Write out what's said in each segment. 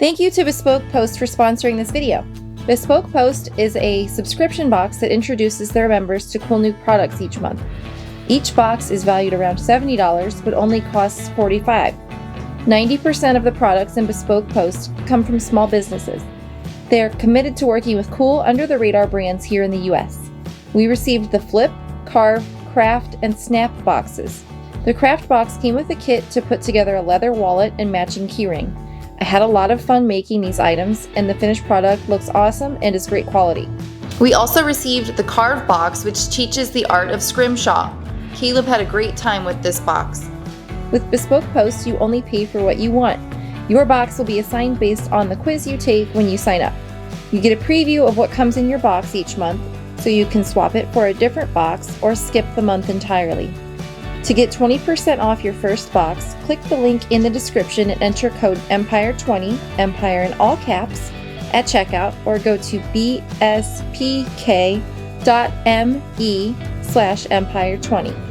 Thank you to Bespoke Post for sponsoring this video. Bespoke Post is a subscription box that introduces their members to cool new products each month. Each box is valued around $70 but only costs $45. 90% of the products in Bespoke Post come from small businesses. They are committed to working with cool, under-the-radar brands here in the US. We received the Flip, Carve, Craft, and Snap boxes. The Craft box came with a kit to put together a leather wallet and matching keyring. I had a lot of fun making these items, and the finished product looks awesome and is great quality. We also received the Carve box, which teaches the art of scrimshaw. Caleb had a great time with this box. With Bespoke Post, you only pay for what you want. Your box will be assigned based on the quiz you take when you sign up. You get a preview of what comes in your box each month, so you can swap it for a different box or skip the month entirely. To get 20% off your first box, click the link in the description and enter code EMPIRE20, Empire in all caps, at checkout, or go to bspk.me/empire20.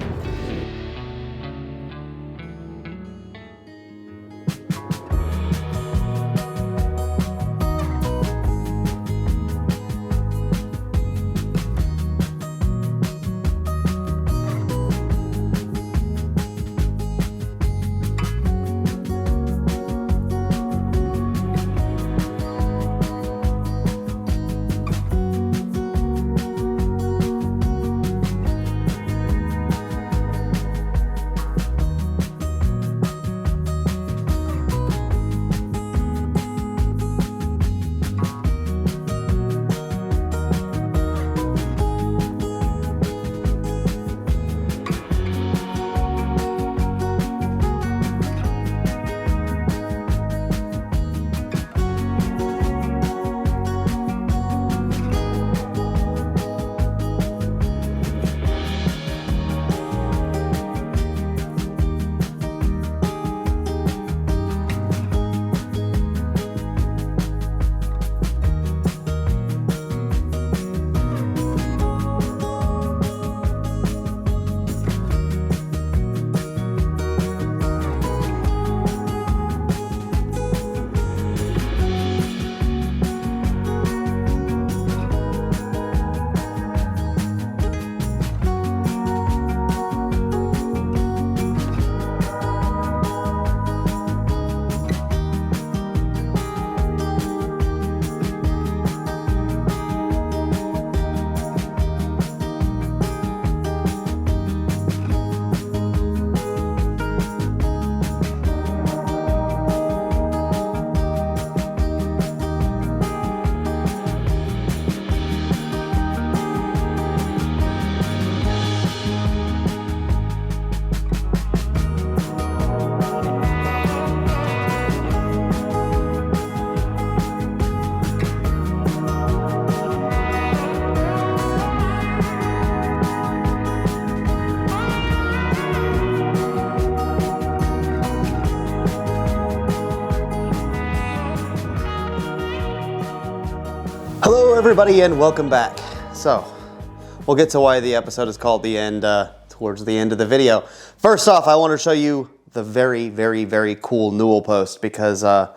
Hello everybody and welcome back. So, we'll get to why the episode is called The End towards the end of the video. First off, I want to show you the very cool newel post because I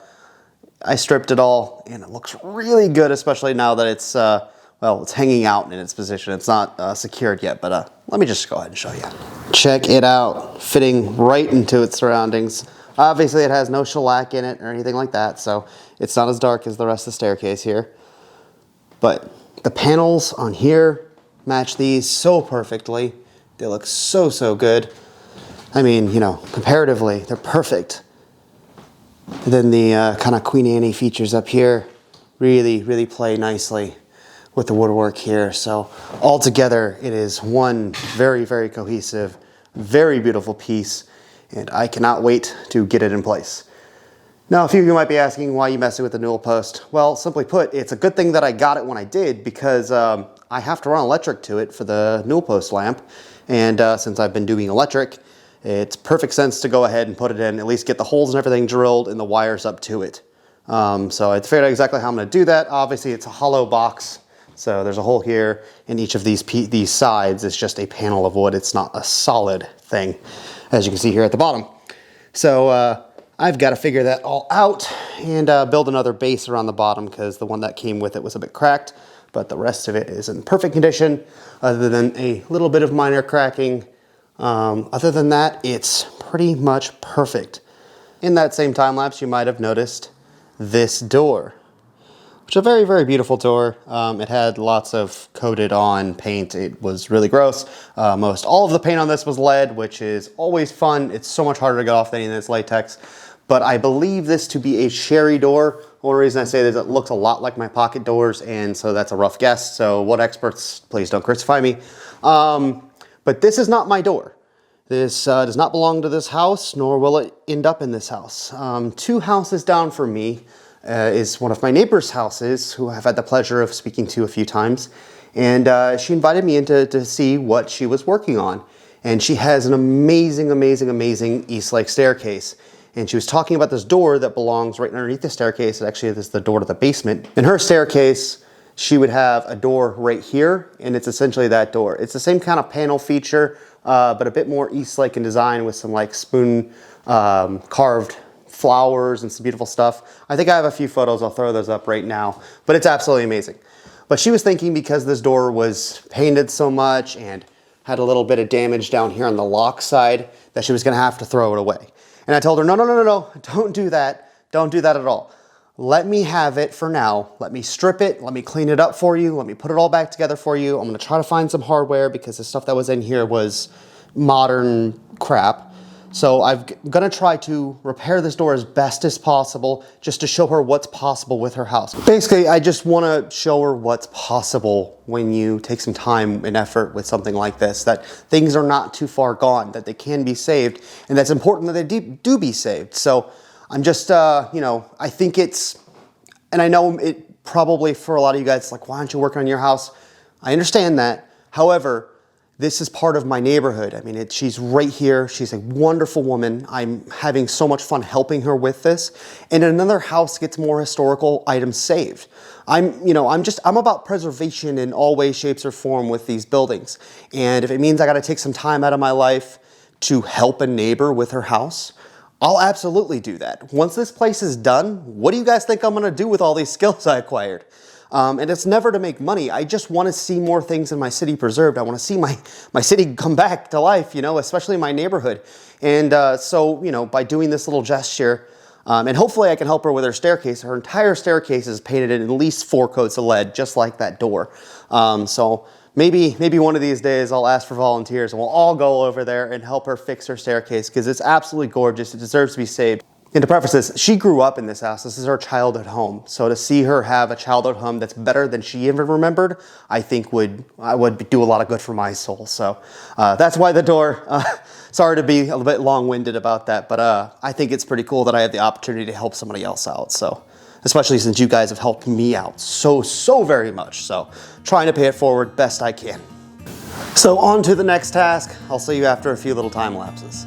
stripped it all and it looks really good, especially now that it's, well, it's hanging out in its position. It's not secured yet, but let me just go ahead and show you. Check it out, fitting right into its surroundings. Obviously it has no shellac in it or anything like that, so it's not as dark as the rest of the staircase here. But the panels on here match these so perfectly. They look so good. I mean, you know, comparatively, they're perfect. And then the kind of Queen Anne features up here really play nicely with the woodwork here. So altogether, it is one very cohesive, very beautiful piece, and I cannot wait to get it in place. Now, a few of you might be asking why you messing with the newel post. Well, simply put, it's a good thing that I got it when I did because I have to run electric to it for the newel post lamp. And since I've been doing electric, it's perfect sense to go ahead and put it in, at least get the holes and everything drilled and the wires up to it. So I figured out exactly how I'm going to do that. Obviously, it's a hollow box, so there's a hole here, and each of these sides is just a panel of wood. It's not a solid thing, as you can see here at the bottom. So I've got to figure that all out and build another base around the bottom because the one that came with it was a bit cracked, but the rest of it is in perfect condition other than a little bit of minor cracking. Other than that, it's pretty much perfect. In that same time lapse, you might have noticed this door, which is a very, very beautiful door. It had lots of coated on paint. It was really gross. Most all of the paint on this was lead, which is always fun. It's so much harder to get off than this latex. But I believe this to be a sherry door. The only reason I say this is it looks a lot like my pocket doors, and so that's a rough guess. So what experts, please don't crucify me. But this is not my door. This does not belong to this house, nor will it end up in this house. 2 houses down from me is one of my neighbor's houses, who I've had the pleasure of speaking to a few times. And she invited me in to see what she was working on. And she has an amazing, amazing, amazing east-like staircase. And she was talking about this door that belongs right underneath the staircase. Actually, this is the door to the basement. In her staircase, she would have a door right here, and it's essentially that door. It's the same kind of panel feature, but a bit more east-like in design with some like spoon carved flowers and some beautiful stuff. I think I have a few photos. I'll throw those up right now, but it's absolutely amazing. But she was thinking because this door was painted so much and had a little bit of damage down here on the lock side that she was gonna have to throw it away. And I told her, no, don't do that. Don't do that at all. Let me have it for now. Let me strip it. Let me clean it up for you. Let me put it all back together for you. I'm gonna try to find some hardware because the stuff that was in here was modern crap. So I'm gonna try to repair this door as best as possible just to show her what's possible with her house. Basically, I just wanna show her what's possible when you take some time and effort with something like this, that things are not too far gone, that they can be saved, and that's important that they do be saved. So I'm just, you know, I think it's, and I know it probably for a lot of you guys, it's like, why aren't you working on your house? I understand that. However, this is part of my neighborhood. I mean, she's right here. She's a wonderful woman. I'm having so much fun helping her with this. And another house gets more historical items saved. I'm about preservation in all ways, shapes, or form with these buildings. And if it means I gotta take some time out of my life to help a neighbor with her house, I'll absolutely do that. Once this place is done, what do you guys think I'm gonna do with all these skills I acquired? And it's never to make money. I just want to see more things in my city preserved. I want to see my city come back to life, you know, especially my neighborhood. And so, you know, by doing this little gesture, and hopefully I can help her with her staircase. Her entire staircase is painted in at least 4 coats of lead, just like that door. So maybe one of these days I'll ask for volunteers and we'll all go over there and help her fix her staircase because it's absolutely gorgeous. It deserves to be saved. And to preface this, she grew up in this house. This is her childhood home. So to see her have a childhood home that's better than she ever remembered, I think would do a lot of good for my soul. So that's why the door, sorry to be a little bit long-winded about that, but I think it's pretty cool that I had the opportunity to help somebody else out. So especially since you guys have helped me out so very much. So trying to pay it forward best I can. So on to the next task. I'll see you after a few little time lapses.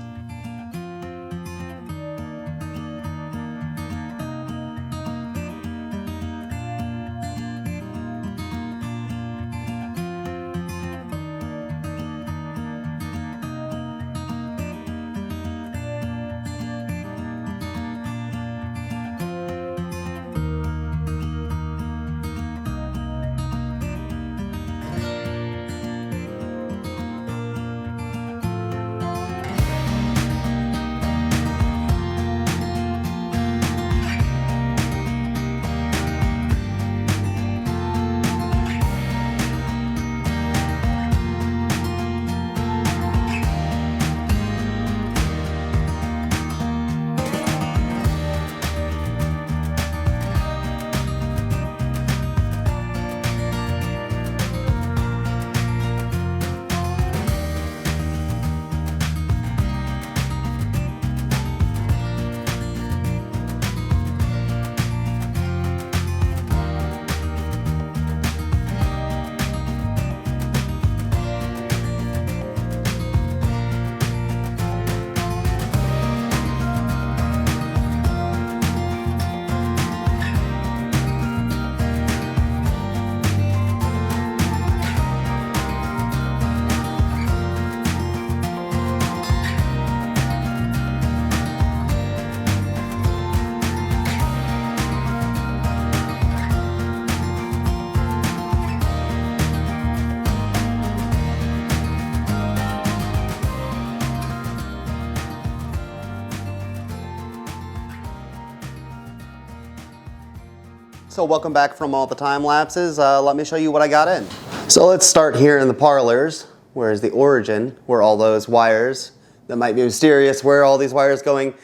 So welcome back from all the time lapses. Let me show you what I got in. So let's start here in the parlors, where is the origin, where all those wires that might be mysterious, where are all these wires going?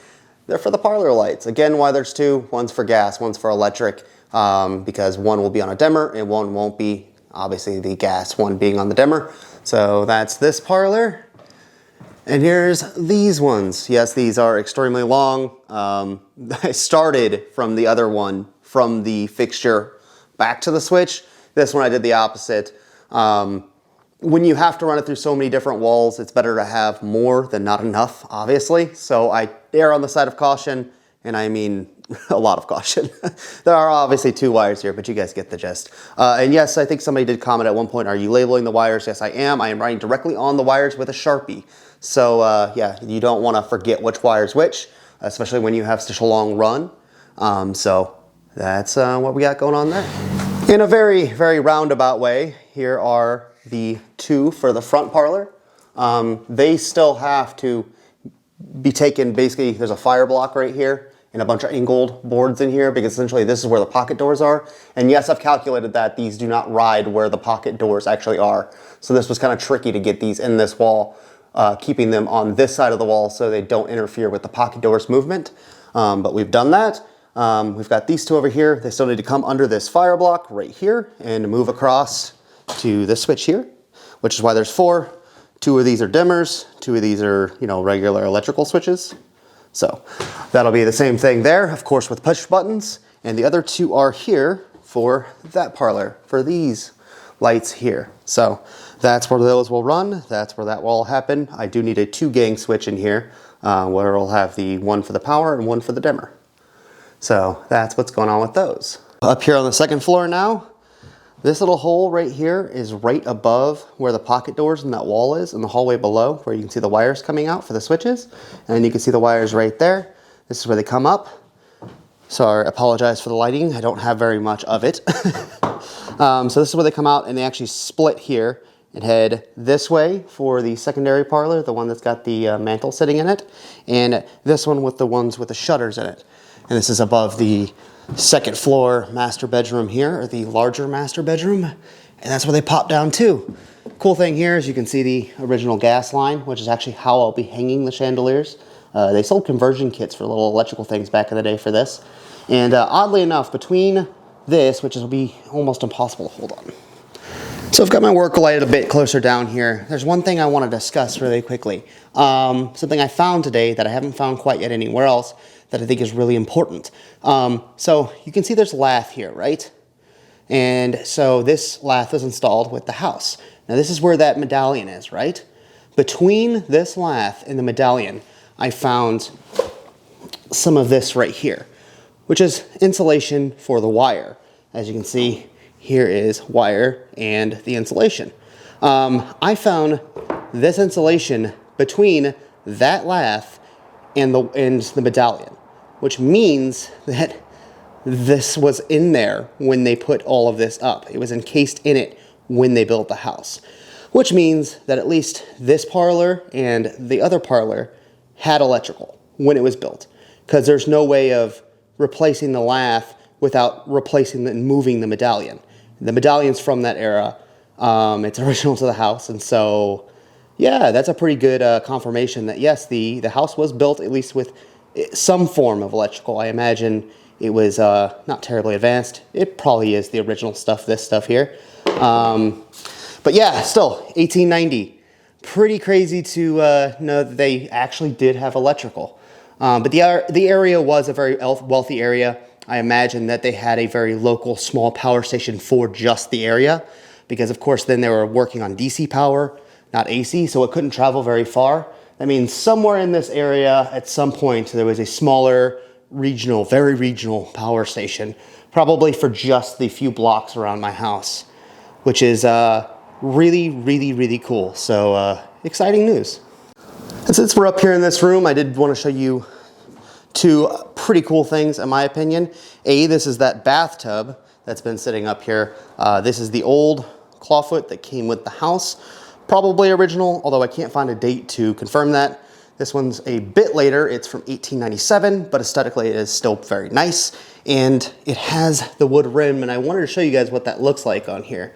They're for the parlor lights. Again, why there's two, one's for gas, one's for electric, because one will be on a dimmer and one won't be, obviously the gas one being on the dimmer. So that's this parlor. And here's these ones. Yes, these are extremely long. I started from the other one, from the fixture back to the switch. This one I did the opposite. When you have to run it through so many different walls, it's better to have more than not enough, obviously. So I err on the side of caution, and I mean a lot of caution. There are obviously two wires here, but you guys get the gist. And yes, I think somebody did comment at one point, are you labeling the wires? Yes, I am. I am writing directly on the wires with a Sharpie. So yeah, you don't want to forget which wire's which, especially when you have such a long run. So that's what we got going on there. In a very, very roundabout way, here are the two for the front parlor. They still have to be taken, basically there's a fire block right here and a bunch of angled boards in here, because essentially this is where the pocket doors are. And yes, I've calculated that these do not ride where the pocket doors actually are. So this was kind of tricky to get these in this wall, keeping them on this side of the wall so they don't interfere with the pocket doors movement. But we've done that. We've got these two over here. They still need to come under this fire block right here and move across to this switch here, which is why there's four. Two of these are dimmers, two of these are, you know, regular electrical switches. So that'll be the same thing there, of course, with push buttons. And the other two are here for that parlor, for these lights here. So that's where those will run. That's where that will happen. I do need a 2-gang switch in here, where it'll have the one for the power and one for the dimmer. So that's what's going on with those. Up here on the second floor now, this little hole right here is right above where the pocket doors and that wall is, in the hallway below, where you can see the wires coming out for the switches. And you can see the wires right there. This is where they come up. Sorry, I apologize for the lighting. I don't have very much of it. So this is where they come out, and they actually split here and head this way for the secondary parlor, the one that's got the mantle sitting in it, and this one with the ones with the shutters in it. And this is above the second floor master bedroom here, or the larger master bedroom, and that's where they pop down too. Cool thing here is you can see the original gas line, which is actually how I'll be hanging the chandeliers. They sold conversion kits for little electrical things back in the day for this. And oddly enough, between this, which will be almost impossible to hold on. So I've got my work light a bit closer down here. There's one thing I want to discuss really quickly. Something I found today that I haven't found quite yet anywhere else that I think is really important. So you can see there's lath here, right? And so this lath was installed with the house. Now this is where that medallion is, right? Between this lath and the medallion, I found some of this right here, which is insulation for the wire. As you can see, here is wire and the insulation. I found this insulation between that lath and the medallion, which means that this was in there when they put all of this up. It was encased in it when they built the house, which means that at least this parlor and the other parlor had electrical when it was built, because there's no way of replacing the lath without replacing and moving the medallion. The medallion's from that era. It's original to the house, and so yeah, that's a pretty good confirmation that yes, the house was built at least with some form of electrical. I imagine it was not terribly advanced. It probably is the original stuff, this stuff here. But yeah, still, 1890. Pretty crazy to know that they actually did have electrical. But the area was a very wealthy area. I imagine that they had a very local small power station for just the area, because of course then they were working on DC power, not AC, so it couldn't travel very far. That means somewhere in this area at some point there was a smaller regional, very regional power station, probably for just the few blocks around my house, which is really, really, really cool. So exciting news. And since we're up here in this room, I did want to show you two pretty cool things in my opinion. This is that bathtub that's been sitting up here. This is the old clawfoot that came with the house. Probably original, although I can't find a date to confirm that. This one's a bit later. It's from 1897, but aesthetically it is still very nice. And it has the wood rim, and I wanted to show you guys what that looks like on here.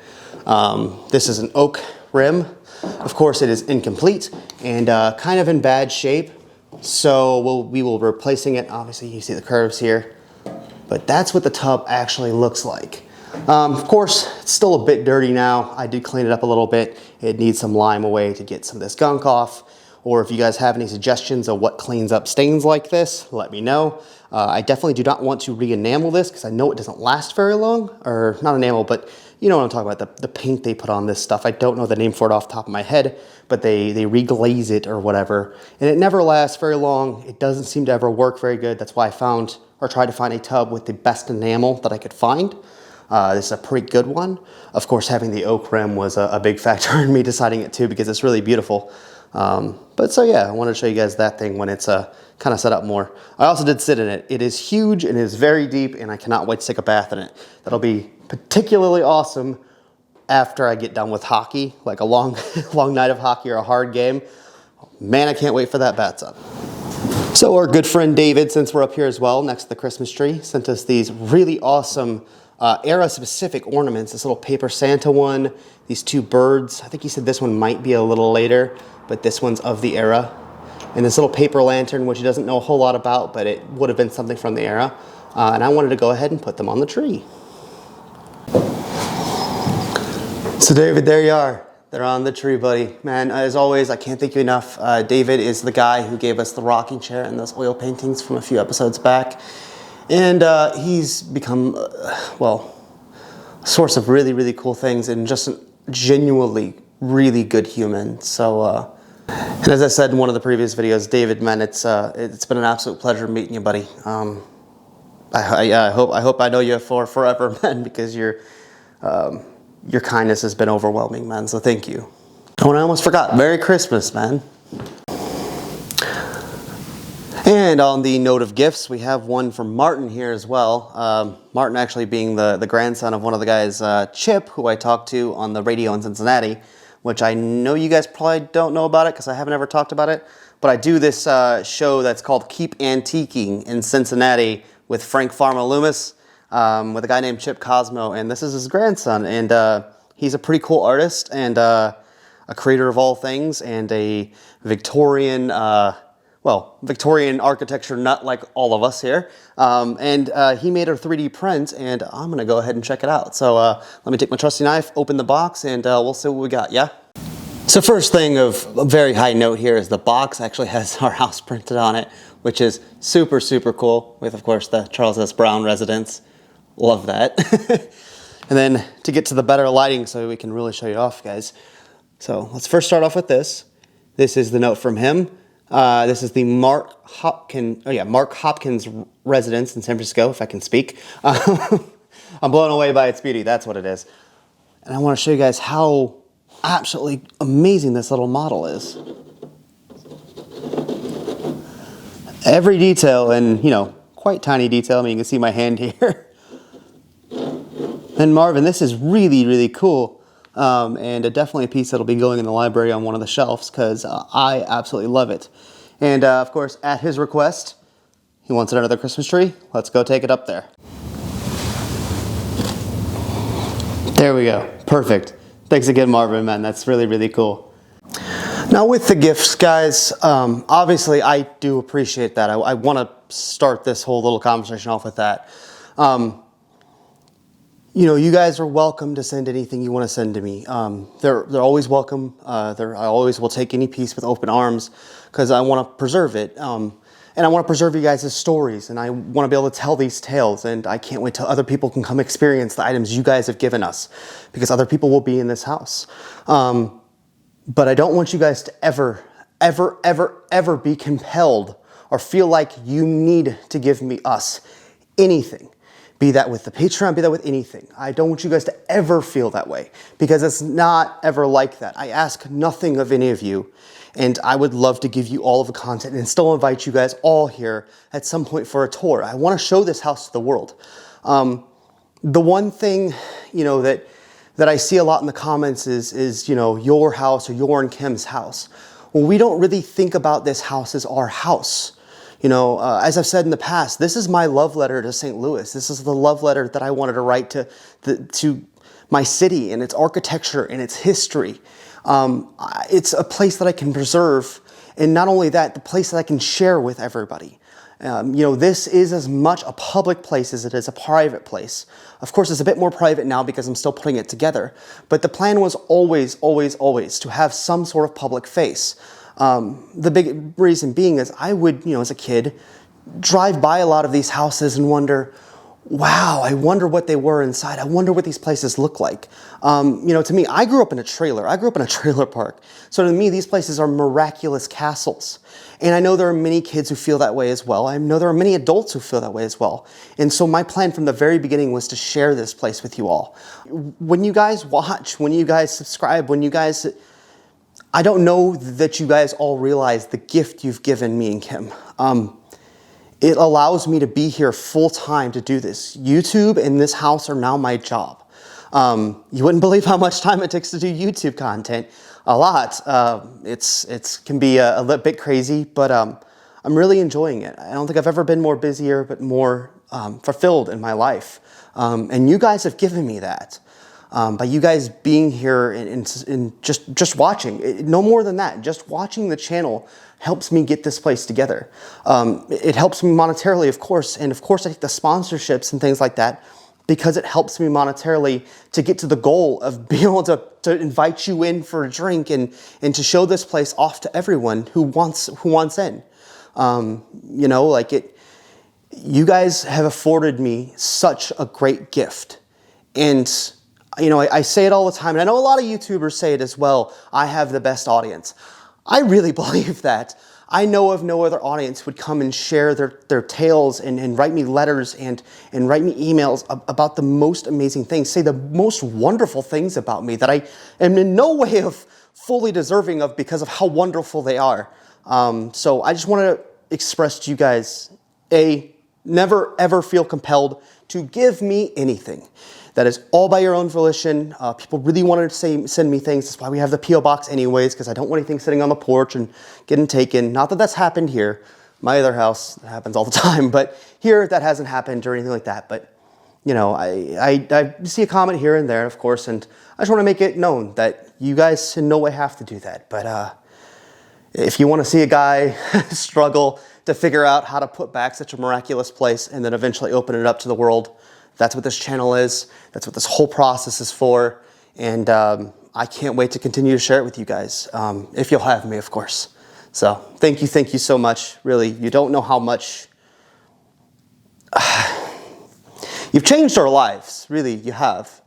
This is an oak rim. Of course, it is incomplete and kind of in bad shape. So we will be replacing it. Obviously, you see the curves here, but that's what the tub actually looks like. Of course, it's still a bit dirty now. I did clean it up a little bit. It needs some lime away to get some of this gunk off. Or if you guys have any suggestions of what cleans up stains like this, let me know. I definitely do not want to re-enamel this because I know it doesn't last very long. Or not enamel, but you know what I'm talking about, the paint they put on this stuff. I don't know the name for it off the top of my head, but they reglaze it or whatever. And it never lasts very long. It doesn't seem to ever work very good. That's why I found, or tried to find a tub with the best enamel that I could find. This is a pretty good one. Of course, having the oak rim was a big factor in me deciding it too, because it's really beautiful. But so yeah, I wanted to show you guys that thing when it's kind of set up more. I also did sit in it. It is huge and it is very deep, and I cannot wait to take a bath in it. That'll be particularly awesome after I get done with hockey, like a long night of hockey or a hard game. Man, I can't wait for that bathtub. So our good friend David, since we're up here as well, next to the Christmas tree, sent us these really awesome era-specific ornaments. This little paper Santa one, these two birds. I think he said this one might be a little later, but this one's of the era. And this little paper lantern, which he doesn't know a whole lot about, but it would have been something from the era. And I wanted to go ahead and put them on the tree. So David, there you are. They're on the tree, buddy. Man, as always, I can't thank you enough. David is the guy who gave us the rocking chair and those oil paintings from a few episodes back. And he's become, well, a source of really, really cool things and just a genuinely really good human. So, and as I said in one of the previous videos, David, man, it's been an absolute pleasure meeting you, buddy. I hope I know you for forever, man, because your kindness has been overwhelming, man. So thank you. Oh, and I almost forgot. Merry Christmas, man. And on the note of gifts, we have one from Martin here as well. Martin actually being the grandson of one of the guys, Chip, who I talked to on the radio in Cincinnati, which I know you guys probably don't know about it because I haven't ever talked about it. But I do this show that's called Keep Antiquing in Cincinnati with Frank Farma Loomis, with a guy named Chip Cosmo, and this is his grandson. And he's a pretty cool artist and a creator of all things and a Victorian Victorian architecture nut like all of us here. And he made a 3D print, and I'm gonna go ahead and check it out. So let me take my trusty knife, open the box, and we'll see what we got, yeah? So first thing of a very high note here is the box actually has our house printed on it, which is super, super cool, with, of course, the Charles S. Brown residence. Love that. And then to get to the better lighting so we can really show you off, guys. So let's first start off with this. This is the note from him. This is the Mark Hopkins residence in San Francisco, if I can speak. I'm blown away by its beauty, that's what it is. And I want to show you guys how absolutely amazing this little model is. Every detail, and you know, quite tiny detail. I mean, you can see my hand here. And Marvin, this is really, really cool. And definitely a piece that'll be going in the library on one of the shelves because I absolutely love it. And of course, at his request, he wants another Christmas tree. Let's go take it up there. There we go. Perfect. Thanks again, Marvin, man. That's really, really cool. Now with the gifts, guys, obviously I do appreciate that. I want to start this whole little conversation off with that. You know, you guys are welcome to send anything you want to send to me. They're always welcome. I always will take any piece with open arms because I want to preserve it. And I want to preserve you guys' stories, and I want to be able to tell these tales, and I can't wait till other people can come experience the items you guys have given us because other people will be in this house. But I don't want you guys to ever be compelled or feel like you need to give us anything. Be that with the Patreon, be that with anything. I don't want you guys to ever feel that way because it's not ever like that. I ask nothing of any of you, and I would love to give you all of the content and still invite you guys all here at some point for a tour. I want to show this house to the world. The one thing, you know, that I see a lot in the comments is you know, your house or your and Kim's house. we don't really think about this house as our house. You know, as I've said in the past, this is my love letter to St. Louis. This is the love letter that I wanted to write to my city and its architecture and its history. It's a place that I can preserve, and not only that, the place that I can share with everybody. You know, this is as much a public place as it is a private place. Of course, it's a bit more private now because I'm still putting it together. But the plan was always, always, always to have some sort of public face. The big reason being is I would, you know, as a kid, drive by a lot of these houses and wonder, wow, I wonder what they were inside. I wonder what these places look like. You know, to me, I grew up in a trailer. I grew up in a trailer park. So to me, these places are miraculous castles. And I know there are many kids who feel that way as well. I know there are many adults who feel that way as well. And so my plan from the very beginning was to share this place with you all. When you guys watch, when you guys subscribe, when you guys... I don't know that you guys all realize the gift you've given me and Kim. It allows me to be here full time to do this. YouTube and this house are now my job. You wouldn't believe how much time it takes to do YouTube content. A lot. It can be a little bit crazy, but I'm really enjoying it. I don't think I've ever been more busier, but more fulfilled in my life. And you guys have given me that. By you guys being here and just watching, no more than that, just watching the channel helps me get this place together. It helps me monetarily, of course, and of course I take the sponsorships and things like that because it helps me monetarily to get to the goal of being able to invite you in for a drink and to show this place off to everyone who wants in. You know, like you guys have afforded me such a great gift. And you know, I say it all the time, and I know a lot of YouTubers say it as well, I have the best audience. I really believe that. I know of no other audience would come and share their tales and write me letters and write me emails about the most amazing things, say the most wonderful things about me that I am in no way of fully deserving of because of how wonderful they are. So I just want to express to you guys, never ever feel compelled to give me anything. That is all by your own volition. People really wanted to send me things. That's why we have the P.O. box anyways, because I don't want anything sitting on the porch and getting taken. Not that that's happened here. My other house, that happens all the time. But here, that hasn't happened or anything like that. But, you know, I see a comment here and there, of course, and I just want to make it known that you guys in no way have to do that. But if you want to see a guy struggle to figure out how to put back such a miraculous place and then eventually open it up to the world, that's what this channel is. That's what this whole process is for. And I can't wait to continue to share it with you guys, if you'll have me, of course. So thank you so much. Really, you don't know how much you've changed our lives. Really, you have.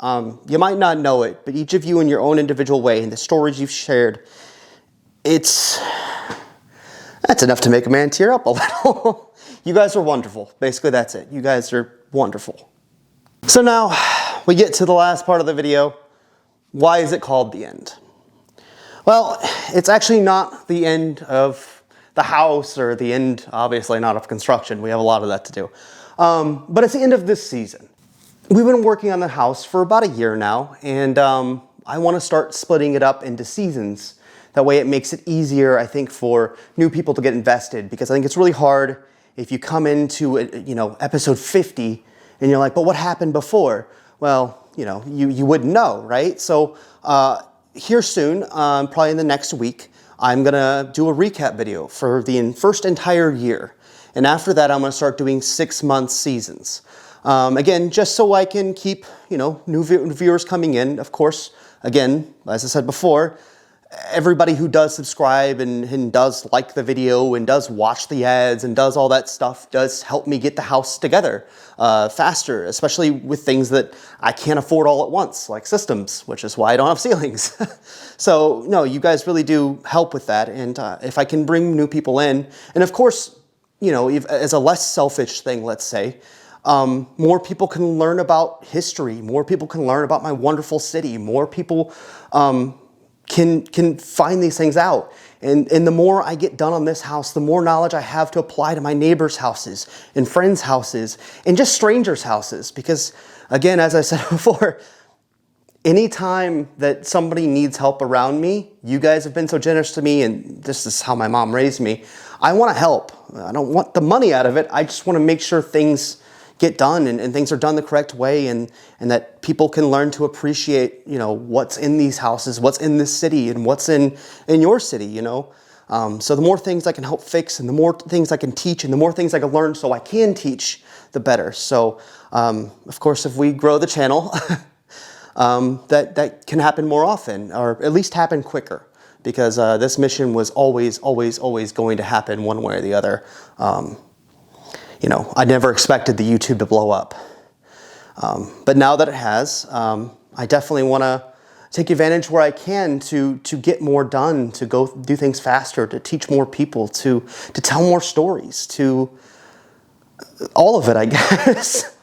You might not know it, but each of you in your own individual way and the stories you've shared, that's enough to make a man tear up a little. You guys are wonderful. Basically, that's it. You guys are wonderful. So now we get to the last part of the video. Why is it called the end? Well, it's actually not the end of the house or the end, obviously not of construction. We have a lot of that to do. But it's the end of this season. We've been working on the house for about a year now, and I want to start splitting it up into seasons. That way it makes it easier, I think, for new people to get invested, because I think it's really hard if you come into, episode 50 and you're like, but what happened before? Well, you wouldn't know, right? So here soon, probably in the next week, I'm gonna do a recap video for the first entire year. And after that, I'm gonna start doing 6-month seasons. Again, just so I can keep, new viewers coming in. Of course, again, as I said before, everybody who does subscribe and does like the video and does watch the ads and does all that stuff does help me get the house together faster, especially with things that I can't afford all at once, like systems, which is why I don't have ceilings. So, no, you guys really do help with that. And if I can bring new people in, and of course, as a less selfish thing, let's say, more people can learn about history, more people can learn about my wonderful city, more people can find these things out. And the more I get done on this house, the more knowledge I have to apply to my neighbors' houses and friends' houses and just strangers' houses. Because again, as I said before, anytime that somebody needs help around me, you guys have been so generous to me, and this is how my mom raised me. I want to help. I don't want the money out of it. I just want to make sure things get done and things are done the correct way, and that people can learn to appreciate, you know, what's in these houses, what's in this city, and what's in your city, you know. So the more things I can help fix, and the more things I can teach, and the more things I can learn so I can teach, the better. So, of course, if we grow the channel, that can happen more often, or at least happen quicker, because this mission was always going to happen one way or the other. You know, I never expected the YouTube to blow up. But now that it has, I definitely want to take advantage where I can to get more done, to go do things faster, to teach more people, to tell more stories, to all of it, I guess.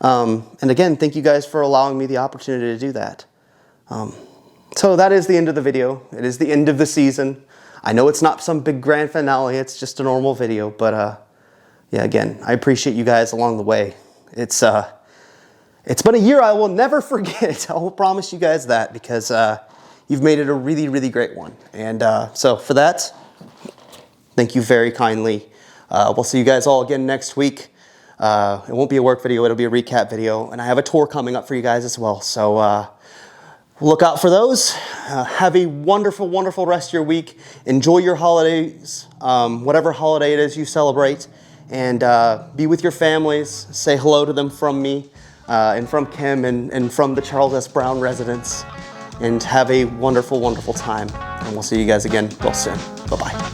And again, thank you guys for allowing me the opportunity to do that. So that is the end of the video. It is the end of the season. I know it's not some big grand finale. It's just a normal video, but yeah, again, I appreciate you guys along the way. It's been a year I will never forget. I will promise you guys that, because you've made it a really great one. And so for that, thank you very kindly. We'll see you guys all again next week. It won't be a work video, it'll be a recap video. And I have a tour coming up for you guys as well. So look out for those. Have a wonderful rest of your week. Enjoy your holidays, whatever holiday it is you celebrate. And be with your families. Say hello to them from me, and from Kim, and from the Charles S. Brown residence. And have a wonderful time. And we'll see you guys again real soon. Bye-bye.